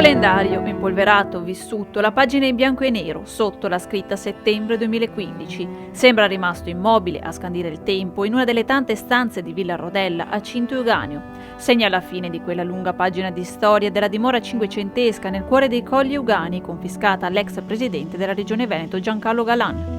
calendario impolverato, vissuto, la pagina in bianco e nero, sotto la scritta settembre 2015. Sembra rimasto immobile a scandire il tempo in una delle tante stanze di Villa Rodella a Cinto Euganeo. Segna la fine di quella lunga pagina di storia della dimora cinquecentesca nel cuore dei Colli Euganei, confiscata all'ex presidente della regione Veneto Giancarlo Galan.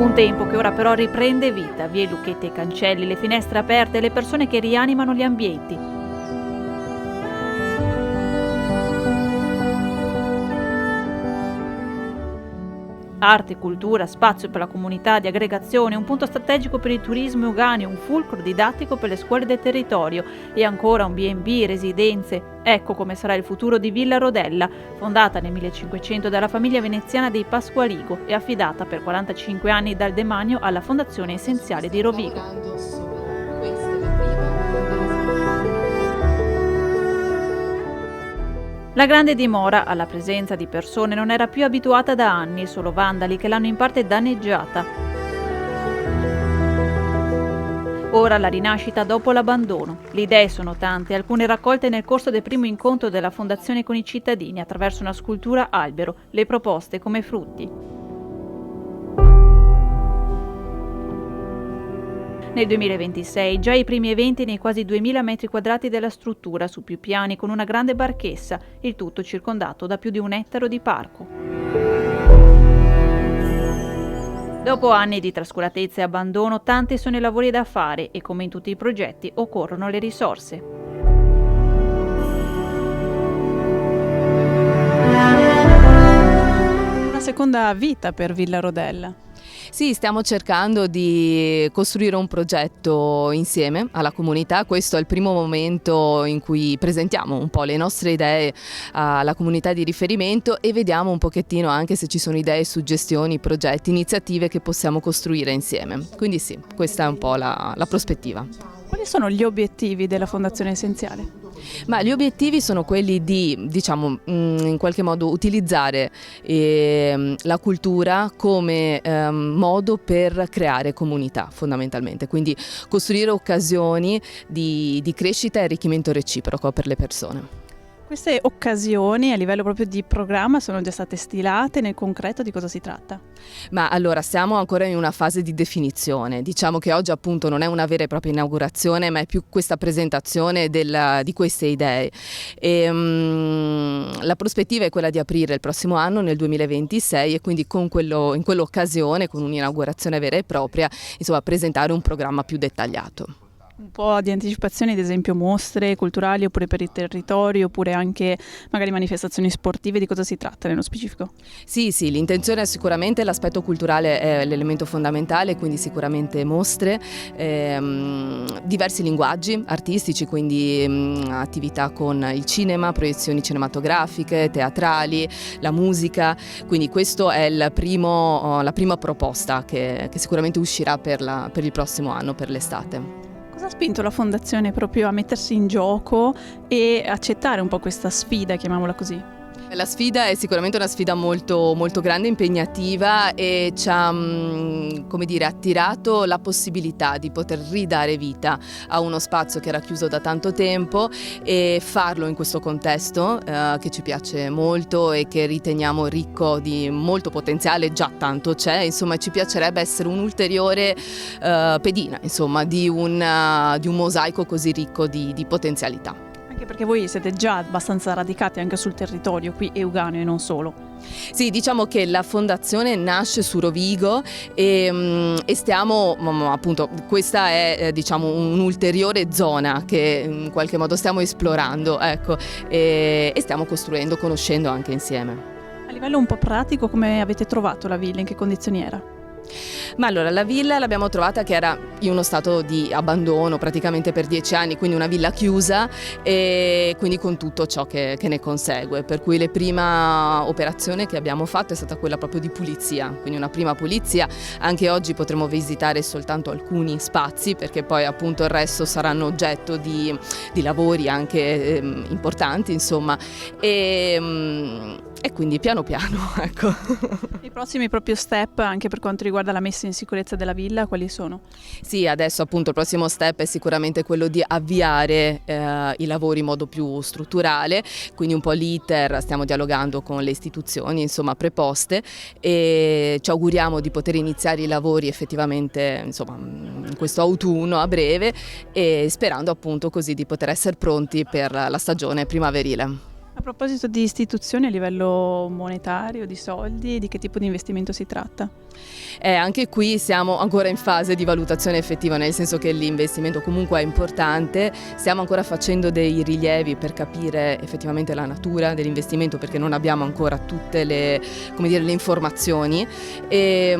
Un tempo che ora però riprende vita, vie lucchetti e cancelli, le finestre aperte, le persone che rianimano gli ambienti. Arte, cultura, spazio per la comunità di aggregazione, un punto strategico per il turismo euganeo, un fulcro didattico per le scuole del territorio e ancora un B&B, residenze. Ecco come sarà il futuro di Villa Rodella, fondata nel 1500 dalla famiglia veneziana dei Pasqualigo e affidata per 45 anni dal demanio alla Fondazione Essenziale di Rovigo. La grande dimora, alla presenza di persone, non era più abituata da anni, solo vandali che l'hanno in parte danneggiata. Ora la rinascita dopo l'abbandono. Le idee sono tante, alcune raccolte nel corso del primo incontro della Fondazione con i cittadini attraverso una scultura albero, le proposte come frutti. Nel 2026 già i primi eventi nei quasi 2000 metri quadrati della struttura su più piani con una grande barchessa, il tutto circondato da più di 1 ettaro di parco. Dopo anni di trascuratezza e abbandono, tanti sono i lavori da fare e come in tutti i progetti occorrono le risorse. Una seconda vita per Villa Rodella. Sì, stiamo cercando di costruire un progetto insieme alla comunità. Questo è il primo momento in cui presentiamo un po' le nostre idee alla comunità di riferimento e vediamo un pochettino anche se ci sono idee, suggestioni, progetti, iniziative che possiamo costruire insieme. Quindi sì, questa è un po' la prospettiva. Quali sono gli obiettivi della Fondazione Essenziale? Ma gli obiettivi sono quelli di, diciamo, in qualche modo utilizzare la cultura come modo per creare comunità fondamentalmente, quindi costruire occasioni di crescita e arricchimento reciproco per le persone. Queste occasioni a livello proprio di programma sono già state stilate, nel concreto di cosa si tratta? Ma allora siamo ancora in una fase di definizione, diciamo che oggi appunto non è una vera e propria inaugurazione ma è più questa presentazione di queste idee la prospettiva è quella di aprire il prossimo anno nel 2026 e quindi in quell'occasione, con un'inaugurazione vera e propria, insomma presentare un programma più dettagliato. Un po' di anticipazioni, ad esempio mostre culturali oppure per il territorio, oppure anche magari manifestazioni sportive, di cosa si tratta nello specifico? Sì, l'intenzione è sicuramente l'aspetto culturale è l'elemento fondamentale, quindi sicuramente mostre, diversi linguaggi artistici, quindi attività con il cinema, proiezioni cinematografiche, teatrali, la musica, quindi questo è la prima proposta che sicuramente uscirà per il prossimo anno, per l'estate. Cosa ha spinto la Fondazione proprio a mettersi in gioco e accettare un po' questa sfida, chiamiamola così? La sfida è sicuramente una sfida molto, molto grande, impegnativa e ci ha attirato la possibilità di poter ridare vita a uno spazio che era chiuso da tanto tempo e farlo in questo contesto che ci piace molto e che riteniamo ricco di molto potenziale, già tanto c'è, insomma ci piacerebbe essere un'ulteriore pedina insomma, di un mosaico così ricco di potenzialità. Anche perché voi siete già abbastanza radicati anche sul territorio qui euganeo e non solo. Sì, diciamo che la fondazione nasce su Rovigo e stiamo, appunto, questa è diciamo un'ulteriore zona che in qualche modo stiamo esplorando, ecco, e stiamo costruendo, conoscendo anche insieme. A livello un po' pratico, come avete trovato la villa? In che condizioni era? Ma allora la villa l'abbiamo trovata che era in uno stato di abbandono praticamente per 10 anni, quindi una villa chiusa e quindi con tutto ciò che ne consegue, per cui la prima operazione che abbiamo fatto è stata quella proprio di pulizia, quindi una prima pulizia. Anche oggi potremo visitare soltanto alcuni spazi perché poi appunto il resto saranno oggetto di lavori anche importanti, insomma, e quindi piano piano, ecco. I prossimi proprio step anche per quanto riguarda la messa in sicurezza della villa, quali sono? Sì, adesso appunto il prossimo step è sicuramente quello di avviare i lavori in modo più strutturale, quindi un po' l'iter, stiamo dialogando con le istituzioni insomma preposte e ci auguriamo di poter iniziare i lavori effettivamente insomma in questo autunno a breve e sperando appunto così di poter essere pronti per la stagione primaverile. A proposito di istituzioni a livello monetario, di soldi, di che tipo di investimento si tratta? Anche qui siamo ancora in fase di valutazione effettiva, nel senso che l'investimento comunque è importante, stiamo ancora facendo dei rilievi per capire effettivamente la natura dell'investimento perché non abbiamo ancora tutte le informazioni e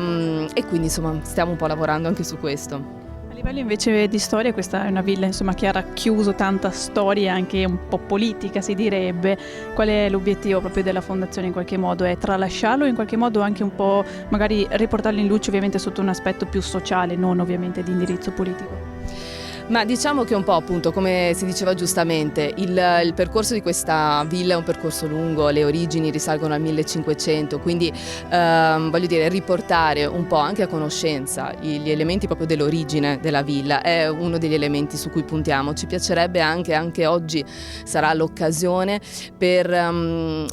quindi insomma stiamo un po' lavorando anche su questo. A livello invece di storia, questa è una villa insomma, che ha racchiuso tanta storia, anche un po' politica si direbbe. Qual è l'obiettivo proprio della fondazione in qualche modo? È tralasciarlo o in qualche modo anche un po' magari riportarlo in luce ovviamente sotto un aspetto più sociale, non ovviamente di indirizzo politico? Ma diciamo che un po' appunto come si diceva giustamente il percorso di questa villa è un percorso lungo, le origini risalgono al 1500, quindi voglio dire riportare un po' anche a conoscenza gli elementi proprio dell'origine della villa è uno degli elementi su cui puntiamo. Ci piacerebbe anche oggi sarà l'occasione per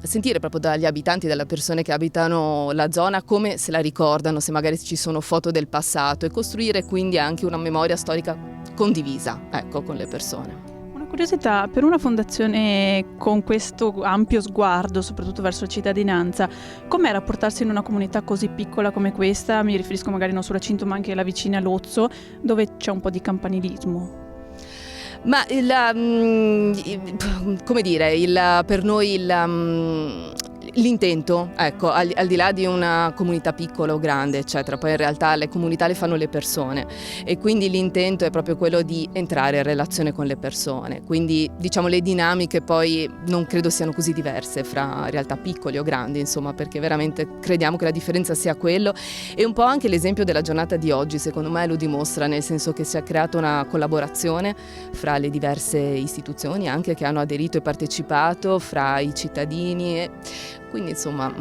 sentire proprio dagli abitanti, dalle persone che abitano la zona come se la ricordano, se magari ci sono foto del passato e costruire quindi anche una memoria storica condivisa, ecco, con le persone. Una curiosità, per una fondazione con questo ampio sguardo, soprattutto verso la cittadinanza, com'è rapportarsi in una comunità così piccola come questa? Mi riferisco magari non solo a Cinto ma anche alla vicina Lozzo, dove c'è un po' di campanilismo. Ma come dire, per noi l'intento, ecco, al di là di una comunità piccola o grande, eccetera, poi in realtà le comunità le fanno le persone e quindi l'intento è proprio quello di entrare in relazione con le persone, quindi diciamo le dinamiche poi non credo siano così diverse fra realtà piccole o grandi, insomma, perché veramente crediamo che la differenza sia quello e un po' anche l'esempio della giornata di oggi secondo me lo dimostra, nel senso che si è creata una collaborazione fra le diverse istituzioni anche che hanno aderito e partecipato, fra i cittadini e quindi insomma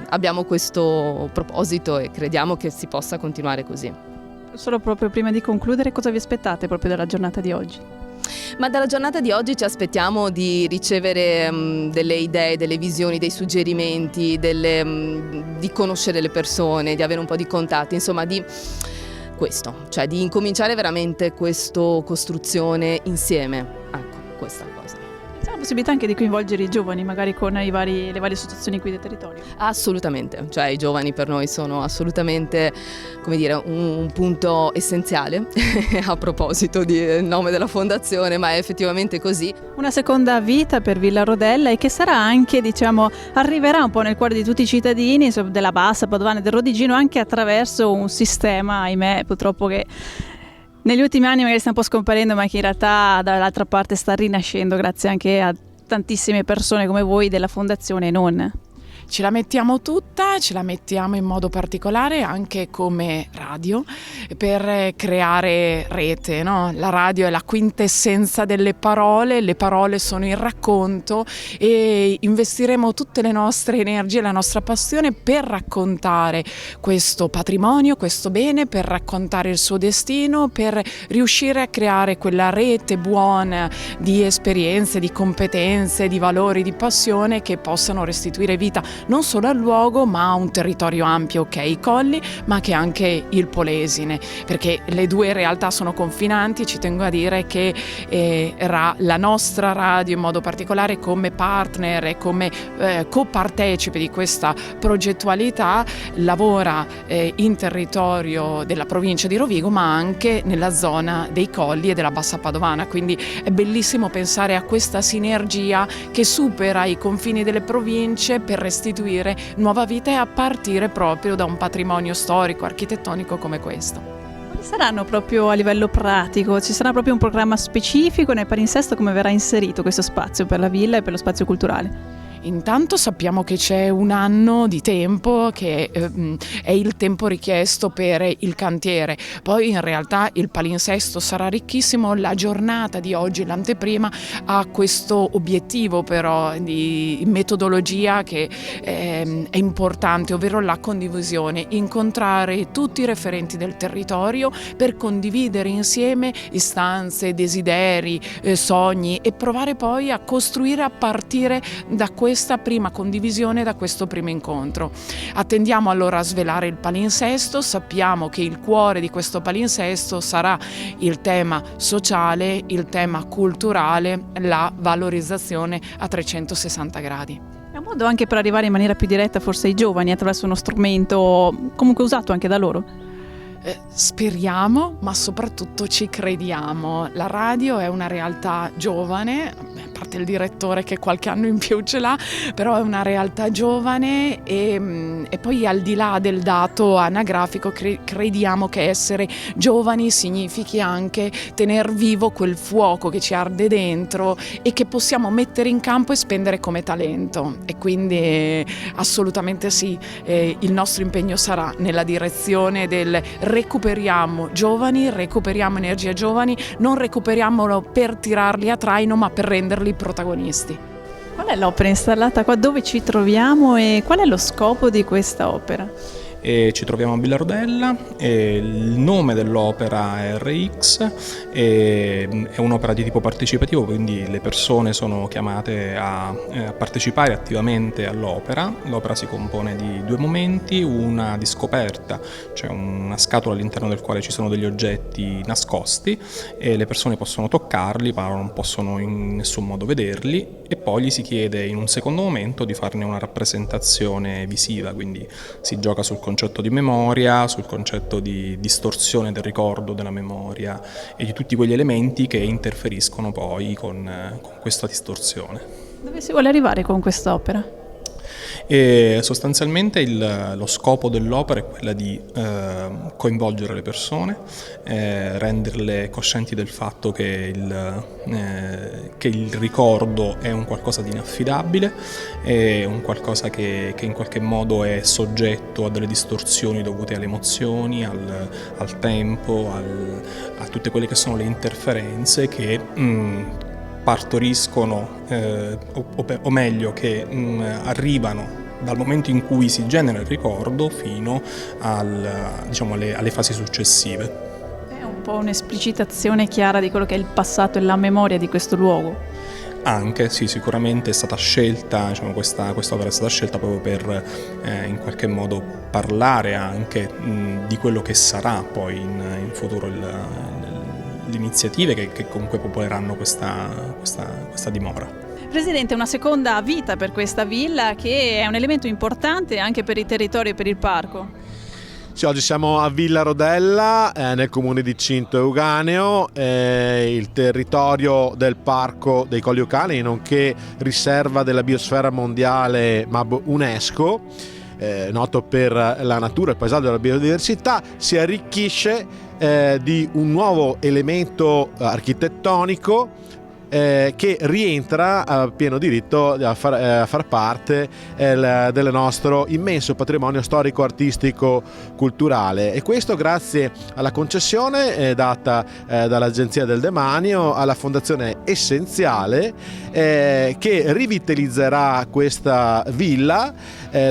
abbiamo questo proposito e crediamo che si possa continuare così. Solo proprio prima di concludere, cosa vi aspettate proprio dalla giornata di oggi? Ma dalla giornata di oggi ci aspettiamo di ricevere delle idee, delle visioni, dei suggerimenti, di conoscere le persone, di avere un po' di contatti, insomma di questo, cioè di incominciare veramente questa costruzione insieme, ecco, questa cosa. C'è la possibilità anche di coinvolgere i giovani, magari con le varie associazioni qui del territorio? Assolutamente, cioè i giovani per noi sono assolutamente, come dire, un punto essenziale a proposito del nome della fondazione, ma è effettivamente così. Una seconda vita per Villa Rodella e che sarà anche, diciamo, arriverà un po' nel cuore di tutti i cittadini della Bassa Padovana e del Rodigino anche attraverso un sistema, ahimè, purtroppo che negli ultimi anni magari sta un po' scomparendo, ma che in realtà dall'altra parte sta rinascendo grazie anche a tantissime persone come voi della fondazione e non. Ce la mettiamo tutta, ce la mettiamo in modo particolare anche come radio per creare rete, no? La radio è la quintessenza delle parole, le parole sono il racconto e investiremo tutte le nostre energie, la nostra passione per raccontare questo patrimonio, questo bene, per raccontare il suo destino, per riuscire a creare quella rete buona di esperienze, di competenze, di valori, di passione che possano restituire vita non solo al luogo ma a un territorio ampio che è i Colli ma che è anche il Polesine, perché le due realtà sono confinanti. Ci tengo a dire che la nostra radio in modo particolare come partner e come copartecipe di questa progettualità lavora in territorio della provincia di Rovigo ma anche nella zona dei Colli e della Bassa Padovana, quindi è bellissimo pensare a questa sinergia che supera i confini delle province per restare restituire nuova vita e a partire proprio da un patrimonio storico, architettonico come questo. Quali saranno proprio a livello pratico? Ci sarà proprio un programma specifico nel palinsesto? Come verrà inserito questo spazio per la villa e per lo spazio culturale? Intanto sappiamo che c'è un anno di tempo che è il tempo richiesto per il cantiere, poi in realtà il palinsesto sarà ricchissimo. La giornata di oggi, l'anteprima, ha questo obiettivo però di metodologia che è importante, ovvero la condivisione, incontrare tutti i referenti del territorio per condividere insieme istanze, desideri, sogni e provare poi a costruire a partire da questa prima condivisione, da questo primo incontro. Attendiamo allora a svelare il palinsesto, sappiamo che il cuore di questo palinsesto sarà il tema sociale, il tema culturale, la valorizzazione a 360 gradi. È un modo anche per arrivare in maniera più diretta forse ai giovani attraverso uno strumento comunque usato anche da loro. Speriamo, ma soprattutto ci crediamo. La radio è una realtà giovane, a parte il direttore che qualche anno in più ce l'ha, però è una realtà giovane e poi al di là del dato anagrafico crediamo che essere giovani significhi anche tener vivo quel fuoco che ci arde dentro e che possiamo mettere in campo e spendere come talento. E quindi assolutamente sì, il nostro impegno sarà nella direzione del recuperiamo giovani, recuperiamo energia giovani, non recuperiamolo per tirarli a traino ma per renderli protagonisti. Qual è l'opera installata qua? Dove ci troviamo e qual è lo scopo di questa opera? Ci troviamo a Villa Rodella, il nome dell'opera è RX, è un'opera di tipo partecipativo, quindi le persone sono chiamate a partecipare attivamente all'opera. L'opera si compone di 2 momenti, una di scoperta, cioè una scatola all'interno del quale ci sono degli oggetti nascosti e le persone possono toccarli ma non possono in nessun modo vederli, e poi gli si chiede in un secondo momento di farne una rappresentazione visiva, quindi si gioca sul concetto di memoria, sul concetto di distorsione del ricordo, della memoria e di tutti quegli elementi che interferiscono poi con questa distorsione. Dove si vuole arrivare con quest'opera? E sostanzialmente lo scopo dell'opera è quella di coinvolgere le persone, renderle coscienti del fatto che il ricordo è un qualcosa di inaffidabile, è un qualcosa che in qualche modo è soggetto a delle distorsioni dovute alle emozioni, al tempo, a tutte quelle che sono le interferenze che partoriscono o meglio che arrivano dal momento in cui si genera il ricordo fino alle fasi successive. È un po' un'esplicitazione chiara di quello che è il passato e la memoria di questo luogo. Anche, sì, sicuramente è stata scelta, questa opera è stata scelta proprio per in qualche modo parlare anche di quello che sarà poi in futuro le iniziative che comunque popoleranno questa dimora. Presidente, una seconda vita per questa villa che è un elemento importante anche per i territori e per il parco. Sì, oggi siamo a Villa Rodella, nel comune di Cinto Euganeo, il territorio del Parco dei Colli Euganei, nonché riserva della biosfera mondiale MAB UNESCO, noto per la natura e il paesaggio della biodiversità. Si arricchisce di un nuovo elemento architettonico che rientra a pieno diritto a far parte del nostro immenso patrimonio storico, artistico, culturale, e questo grazie alla concessione data dall'Agenzia del Demanio alla Fondazione Essenziale, che rivitalizzerà questa villa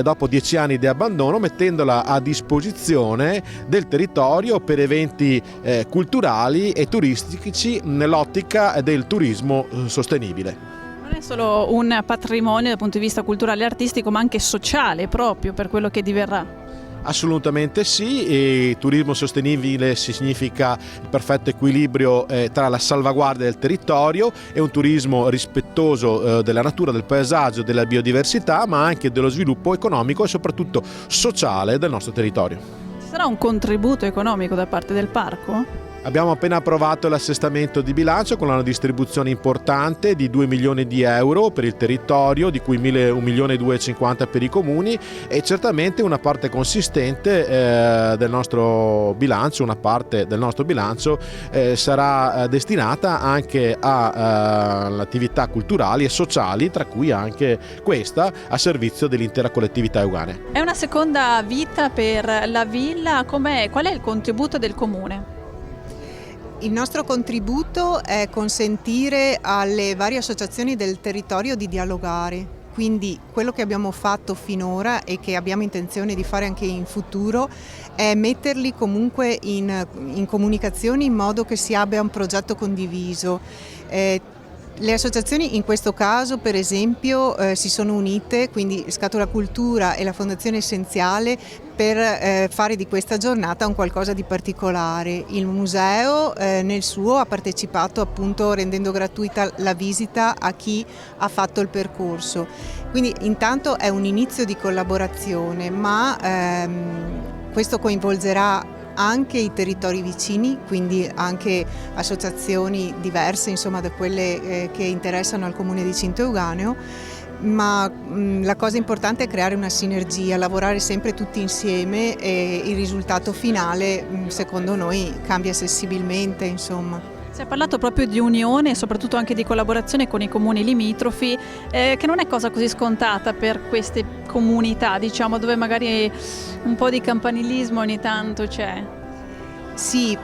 dopo 10 anni di abbandono, mettendola a disposizione del territorio per eventi culturali e turistici nell'ottica del turismo sostenibile. Non è solo un patrimonio dal punto di vista culturale e artistico, ma anche sociale, proprio per quello che diverrà. Assolutamente sì, e turismo sostenibile significa il perfetto equilibrio tra la salvaguardia del territorio e un turismo rispettoso della natura, del paesaggio, della biodiversità, ma anche dello sviluppo economico e soprattutto sociale del nostro territorio. Ci sarà un contributo economico da parte del parco? Abbiamo appena approvato l'assestamento di bilancio con una distribuzione importante di 2 milioni di euro per il territorio, di cui 1 milione e 250 per i comuni, e certamente una parte consistente del nostro bilancio, sarà destinata anche alle attività culturali e sociali, tra cui anche questa a servizio dell'intera collettività euganea. È una seconda vita per la villa, qual è il contributo del comune? Il nostro contributo è consentire alle varie associazioni del territorio di dialogare, quindi quello che abbiamo fatto finora e che abbiamo intenzione di fare anche in futuro è metterli comunque in comunicazione in modo che si abbia un progetto condiviso. Le associazioni in questo caso per esempio si sono unite, quindi Scatola Cultura e la Fondazione Essenziale, per fare di questa giornata un qualcosa di particolare. Il museo nel suo ha partecipato appunto rendendo gratuita la visita a chi ha fatto il percorso. Quindi intanto è un inizio di collaborazione, ma questo coinvolgerà anche i territori vicini, quindi anche associazioni diverse, insomma, da quelle che interessano al comune di Cinto Euganeo, ma la cosa importante è creare una sinergia, lavorare sempre tutti insieme e il risultato finale secondo noi cambia sensibilmente, insomma. Si è parlato proprio di unione e soprattutto anche di collaborazione con i comuni limitrofi, che non è cosa così scontata per queste comunità, diciamo, dove magari un po' di campanilismo ogni tanto c'è. Sì,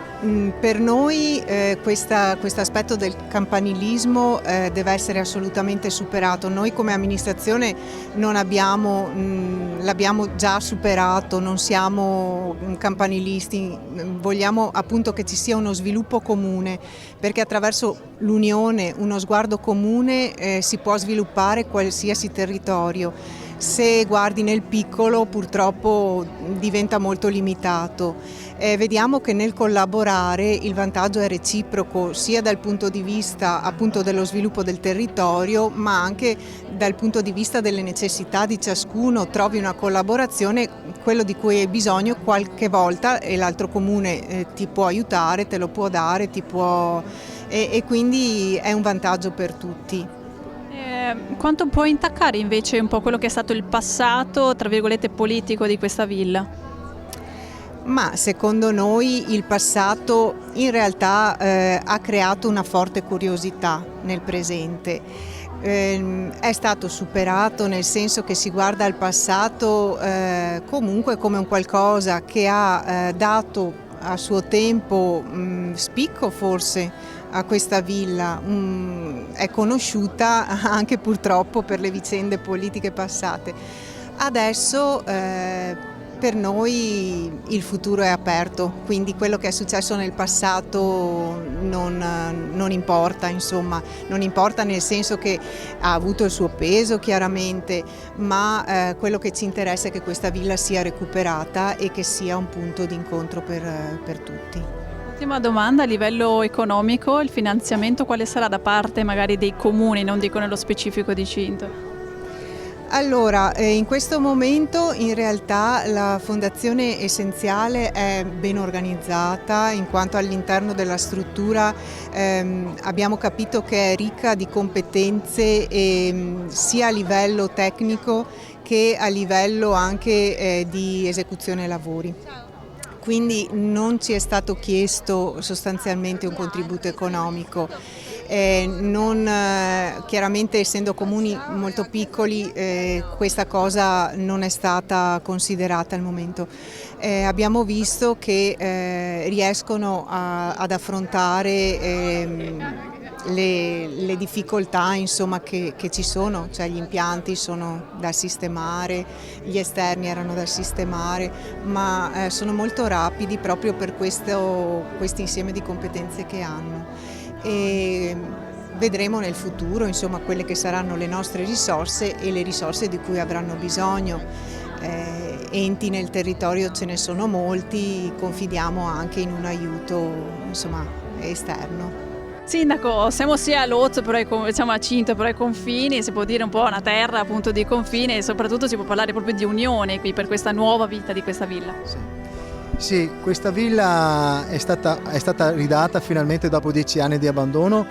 per noi questo aspetto del campanilismo deve essere assolutamente superato. Noi come amministrazione l'abbiamo già superato, non siamo campanilisti, vogliamo appunto che ci sia uno sviluppo comune, perché attraverso l'unione, uno sguardo comune si può sviluppare qualsiasi territorio. Se guardi nel piccolo purtroppo diventa molto limitato. Vediamo che nel collaborare il vantaggio è reciproco sia dal punto di vista appunto dello sviluppo del territorio, ma anche dal punto di vista delle necessità di ciascuno. Trovi una collaborazione, quello di cui hai bisogno qualche volta e l'altro comune ti può aiutare, te lo può dare, e quindi è un vantaggio per tutti. Quanto può intaccare invece un po' quello che è stato il passato, tra virgolette, politico di questa villa? Ma secondo noi il passato in realtà ha creato una forte curiosità nel presente. È stato superato nel senso che si guarda al passato comunque come un qualcosa che ha dato a suo tempo spicco forse a questa villa, è conosciuta anche purtroppo per le vicende politiche passate. Adesso per noi il futuro è aperto, quindi quello che è successo nel passato non importa, insomma, non importa nel senso che ha avuto il suo peso chiaramente, ma quello che ci interessa è che questa villa sia recuperata e che sia un punto di incontro per tutti. Ultima domanda, a livello economico, il finanziamento quale sarà da parte magari dei comuni, non dico nello specifico di Cinto? Allora, in questo momento in realtà la Fondazione Essenziale è ben organizzata, in quanto all'interno della struttura abbiamo capito che è ricca di competenze sia a livello tecnico che a livello anche di esecuzione lavori. Quindi non ci è stato chiesto sostanzialmente un contributo economico. Chiaramente essendo comuni molto piccoli questa cosa non è stata considerata al momento. Abbiamo visto che riescono ad affrontare le difficoltà insomma, che ci sono, cioè gli impianti sono da sistemare, gli esterni erano da sistemare, ma sono molto rapidi proprio per questo insieme di competenze che hanno. E vedremo nel futuro insomma quelle che saranno le nostre risorse e le risorse di cui avranno bisogno. Enti nel territorio ce ne sono molti, confidiamo anche in un aiuto insomma esterno. Sindaco, siamo sia a Lozzo, però siamo a Cinto, però ai confini, si può dire un po' una terra appunto di confine e soprattutto si può parlare proprio di unione qui per questa nuova vita di questa villa. Sì. Sì, questa villa è stata ridata finalmente dopo 10 anni di abbandono,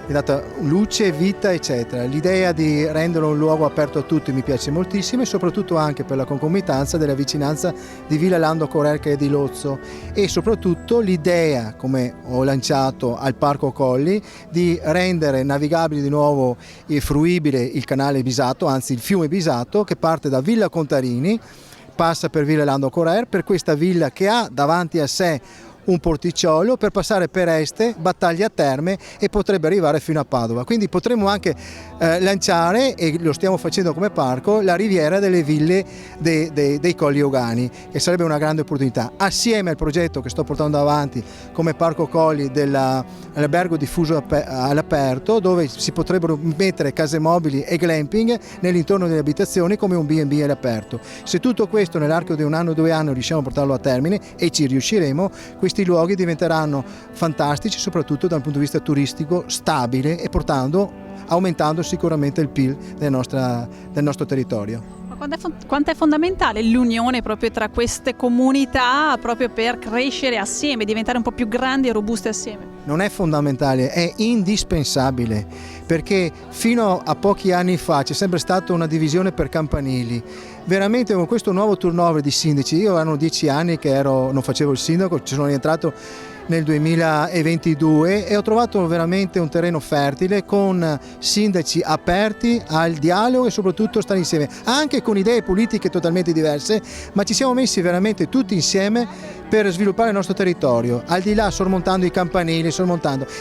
è data luce, vita, eccetera. L'idea di renderlo un luogo aperto a tutti mi piace moltissimo, e soprattutto anche per la concomitanza della vicinanza di Villa Lando Correr, che è di Lozzo, e soprattutto l'idea, come ho lanciato al Parco Colli, di rendere navigabile di nuovo e fruibile il canale Bisato, anzi il fiume Bisato, che parte da Villa Contarini, passa per Villa Lando Correr, per questa villa che ha davanti a sé un porticciolo, per passare per Este, Battaglia Terme, e potrebbe arrivare fino a Padova. Quindi potremmo anche lanciare, e lo stiamo facendo come parco, la riviera delle ville dei Colli Euganei, che sarebbe una grande opportunità, assieme al progetto che sto portando avanti come Parco Colli dell'albergo diffuso all'aperto, dove si potrebbero mettere case mobili e glamping nell'intorno delle abitazioni come un B&B all'aperto. Se tutto questo nell'arco di 1 anno o 2 anni riusciamo a portarlo a termine, e ci riusciremo, questi luoghi diventeranno fantastici, soprattutto dal punto di vista turistico, stabile, e aumentando sicuramente il PIL del nostro territorio. Ma quanto è fondamentale l'unione proprio tra queste comunità, proprio per crescere assieme, diventare un po' più grandi e robuste assieme? Non è fondamentale, è indispensabile, perché fino a pochi anni fa c'è sempre stata una divisione per campanili. Veramente con questo nuovo turnover di sindaci, io erano 10 anni che non facevo il sindaco, ci sono rientrato nel 2022 e ho trovato veramente un terreno fertile, con sindaci aperti al dialogo e soprattutto stare insieme, anche con idee politiche totalmente diverse, ma ci siamo messi veramente tutti insieme per sviluppare il nostro territorio, al di là, sormontando i campanili,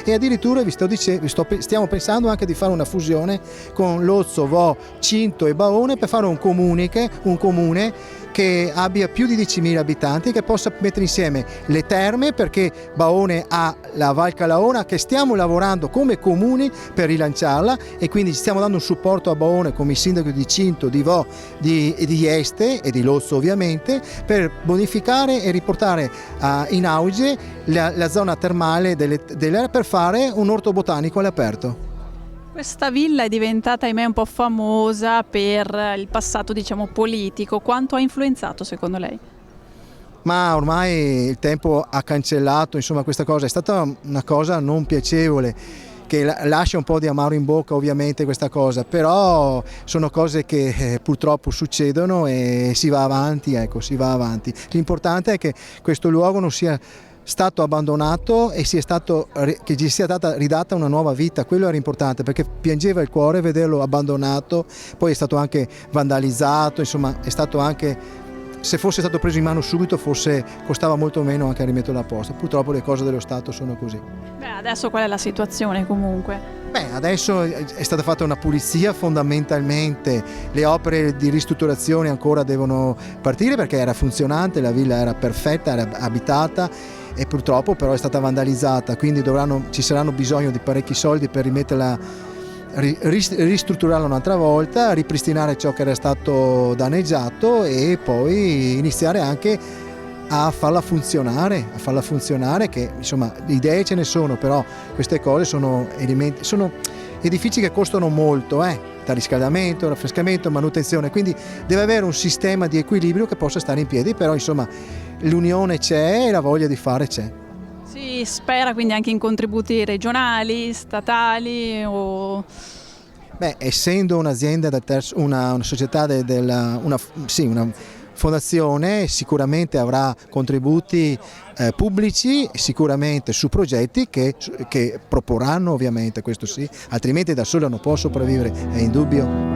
e addirittura stiamo pensando anche di fare una fusione con Lozzo, Vo, Cinto e Baone, per fare un comune che abbia più di 10.000 abitanti, che possa mettere insieme le terme, perché Baone ha la Val Calaona, che stiamo lavorando come comuni per rilanciarla, e quindi stiamo dando un supporto a Baone come sindaco di Cinto, di Vo, di Este e di Lozzo ovviamente, per bonificare e riportare in auge la zona termale per fare un orto botanico all'aperto. Questa villa è diventata, ahimè, un po' famosa per il passato, diciamo, politico. Quanto ha influenzato secondo lei? Ma ormai il tempo ha cancellato, insomma, questa cosa. È stata una cosa non piacevole, che lascia un po' di amaro in bocca ovviamente questa cosa, però sono cose che purtroppo succedono e si va avanti, L'importante è che questo luogo non sia stato abbandonato e che gli sia stata ridata una nuova vita. Quello era importante, perché piangeva il cuore vederlo abbandonato, poi è stato anche vandalizzato, insomma è stato anche, se fosse stato preso in mano subito forse costava molto meno anche a rimetterlo a posto. Purtroppo le cose dello Stato sono così. Adesso qual è la situazione comunque? Adesso è stata fatta una pulizia, fondamentalmente le opere di ristrutturazione ancora devono partire, perché era funzionante, la villa era perfetta, era abitata, e purtroppo però è stata vandalizzata, quindi ci saranno bisogno di parecchi soldi per rimetterla, ristrutturarla un'altra volta, ripristinare ciò che era stato danneggiato, e poi iniziare anche a farla funzionare, che insomma le idee ce ne sono, però queste cose sono edifici che costano molto, da riscaldamento, raffrescamento, manutenzione, quindi deve avere un sistema di equilibrio che possa stare in piedi, però insomma l'unione c'è e la voglia di fare c'è. Si spera quindi anche in contributi regionali, statali o... Essendo un'azienda una società una fondazione, sicuramente avrà contributi pubblici, sicuramente su progetti che proporranno ovviamente, questo sì, altrimenti da sola non può sopravvivere, è indubbio.